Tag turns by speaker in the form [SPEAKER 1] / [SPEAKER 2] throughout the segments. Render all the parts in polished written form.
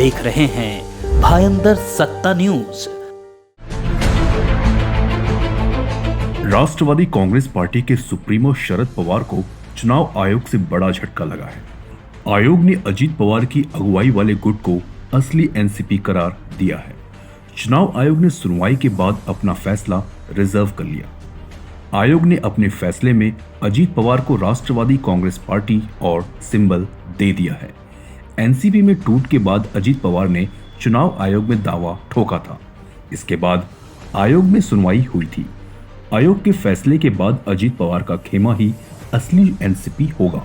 [SPEAKER 1] देख रहे हैं भायंदर सत्ता न्यूज।
[SPEAKER 2] राष्ट्रवादी कांग्रेस पार्टी के सुप्रीमो शरद पवार को चुनाव आयोग से बड़ा झटका लगा है। आयोग ने अजीत पवार की अगुवाई वाले गुट को असली एनसीपी करार दिया है। चुनाव आयोग ने सुनवाई के बाद अपना फैसला रिजर्व कर लिया। आयोग ने अपने फैसले में अजीत पवार को राष्ट्रवादी कांग्रेस पार्टी और सिंबल दे दिया है। एनसीपी में टूट के बाद अजीत पवार ने चुनाव आयोग में दावा ठोका था। इसके बाद आयोग में सुनवाई हुई थी। आयोग के फैसले के बाद अजीत पवार का खेमा ही असली एनसीपी होगा।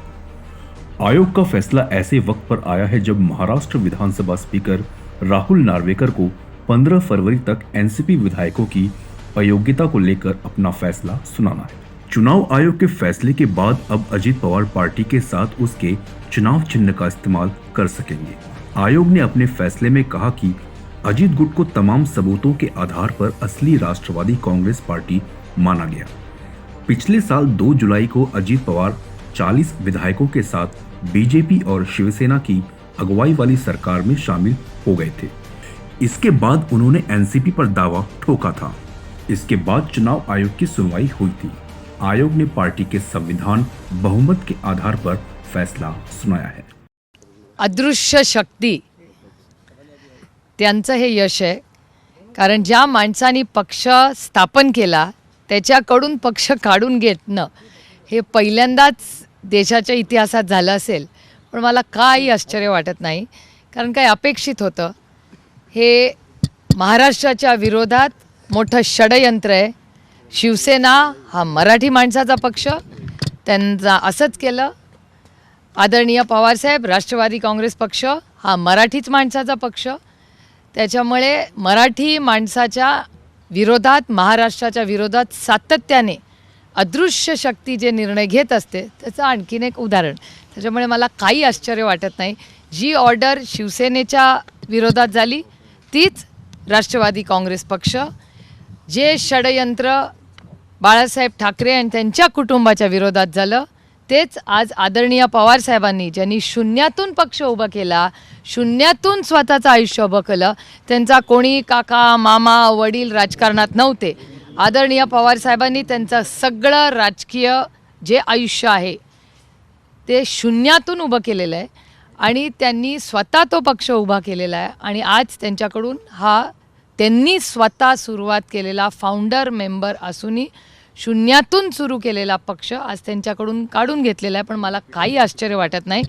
[SPEAKER 2] आयोग का फैसला ऐसे वक्त पर आया है जब महाराष्ट्र विधानसभा स्पीकर राहुल नार्वेकर को 15 फरवरी तक एनसीपी विधायकों की अयोग्यता को लेकर अपना फैसला सुनाना है। चुनाव आयोग के फैसले के बाद अब अजीत पवार पार्टी के साथ उसके चुनाव चिन्ह का इस्तेमाल कर सकेंगे। आयोग ने अपने फैसले में कहा कि अजीत गुट को तमाम सबूतों के आधार पर असली राष्ट्रवादी कांग्रेस पार्टी माना गया। पिछले साल 2 जुलाई को अजीत पवार 40 विधायकों के साथ बीजेपी और शिवसेना की अगुवाई वाली सरकार में शामिल हो गए थे। इसके बाद उन्होंने एनसीपी पर दावा ठोका था। इसके बाद चुनाव आयोग की सुनवाई हुई थी। आयोग ने पार्टी के संविधान बहुमत के आधार पर फैसला सुनाया है।
[SPEAKER 3] अदृश्य शक्ती त्यांचं हे यश आहे, कारण ज्या माणसांनी पक्ष स्थापन केला त्याच्याकडून पक्ष काढून घेणं हे पहिल्यांदाच देशाच्या इतिहासात झालं असेल। पण मला काही आश्चर्य वाटत नाही, कारण काय अपेक्षित होतं। हे महाराष्ट्राच्या विरोधात मोठं षडयंत्र आहे। शिवसेना हा मराठी माणसाचा पक्ष, त्यांचा असंच केलं। आदरणीय पवारसाहेब राष्ट्रवादी काँग्रेस पक्ष हा मराठीच माणसाचा पक्ष, त्याच्यामुळे मराठी माणसाच्या विरोधात महाराष्ट्राच्या विरोधात सातत्याने अदृश्य शक्ती जे निर्णय घेत असते त्याचं आणखीन एक उदाहरण। त्याच्यामुळे मला काही आश्चर्य वाटत नाही। जी ऑर्डर शिवसेनेच्या विरोधात झाली तीच राष्ट्रवादी काँग्रेस पक्ष, जे षडयंत्र बाळासाहेब ठाकरे आणि त्यांच्या कुटुंबाच्या विरोधात झालं तेच आज आदरणीय पवार साहेबांनी ज्यांनी शून्यातून पक्ष उभा केला, शून्यातून स्वतःचं आयुष्य उभं केलं, त्यांचा कोणी काका मामा वडील राजकारणात नव्हते। आदरणीय पवार साहेबांनी त्यांचं सगळं राजकीय जे आयुष्य आहे ते शून्यातून उभं केलेलं आहे आणि त्यांनी स्वतः तो पक्ष उभा केलेला आहे। आणि आज त्यांच्याकडून हा त्यांनी स्वतः सुरुवात केलेला फाउंडर मेंबर असूनही शून्यातून सुरू केलेला पक्ष आज त्यांच्याकडून काढून घेतलेला आहे। पण मला काही आश्चर्य वाटत नाही,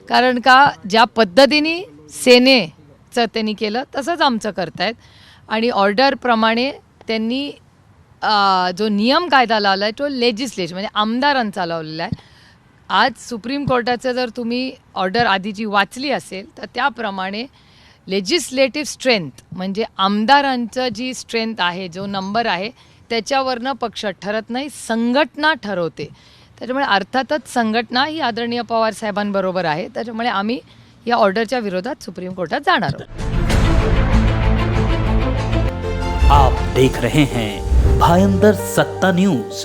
[SPEAKER 3] कारण का ज्या पद्धतीने सेनेचं त्यांनी केलं तसंच आमचं करतायत। आणि ऑर्डरप्रमाणे त्यांनी जो नियम कायदा लावला आहे तो लेजिस्लेशन म्हणजे आमदारांचा लावलेला आहे। आज सुप्रीम कोर्टाचं जर तुम्ही ऑर्डर आधीची वाचली असेल तर त्याप्रमाणे लेजिस्लेटिव्ह स्ट्रेंथ म्हणजे आमदारांचं जी स्ट्रेंथ आहे, जो नंबर आहे त्याच्यावरनं पक्ष ठरत नाही, संघटना ठरवते। त्याच्यामुळे अर्थातच संघटना ही आदरणीय पवार साहेबांबरोबर आहे। त्याच्यामुळे आम्ही या ऑर्डरच्या विरोधात सुप्रीम कोर्टात जाणार आहोत।
[SPEAKER 1] आप देख रहे हैं भायंदर सत्ता न्यूज।